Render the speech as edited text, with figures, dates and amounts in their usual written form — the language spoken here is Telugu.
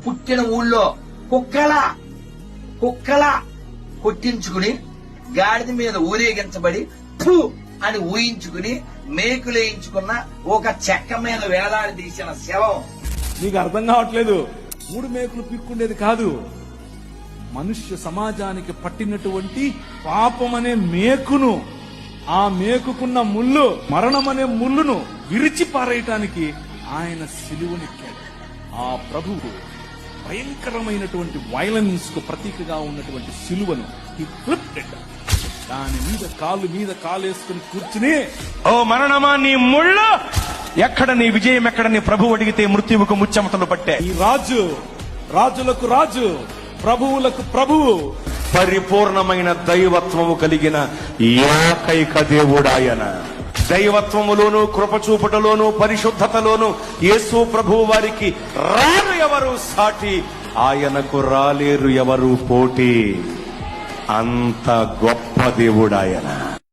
పుట్టిన ఊళ్ళో కుక్కల కొట్టించుకుని గాడిద మీద ఊరేగించబడి ఫు అని ఊహించుకుని మేకులేయించుకున్న ఒక చెక్క మీద వేలాడి తీసిన శవం. నీకు అర్థం కావట్లేదు. 3 మేకులు పీక్కుండేది కాదు, మనుష్య సమాజానికి పట్టినటువంటి పాపమనే మేకును, ఆ మేకుకున్న ముళ్ళు, మరణమనే ముళ్ళును విరిచి పారేయటానికి ఆయన సిలువనెక్కాడు. ఆ ప్రభువు భయంకరమైనటువంటి వైలెన్స్ కు ప్రతీకగా ఉన్నటువంటి సిలువను దాని మీద కాలేసుకుని కూర్చుని, ఓ మరణమా నీ ముళ్ళు ఎక్కడ, నీ విజయం ఎక్కడ, నీ ప్రభువు అడిగితే మృత్యువుకు ముచ్చెమటలు పట్టే. ఈ రాజు రాజులకు రాజు, ప్రభువులకు ప్రభువు, పరిపూర్ణమైన దైవత్వము కలిగిన ఏకైక దేవుడాయన. దైవత్వములోను, కృపచూపుటలోను, పరిశుద్ధతలోను యేసు ప్రభువు వారికి రారు ఎవరు సాటి, ఆయనకు రాలేరు ఎవరు పోటీ. అంత గొప్ప దేవుడాయన.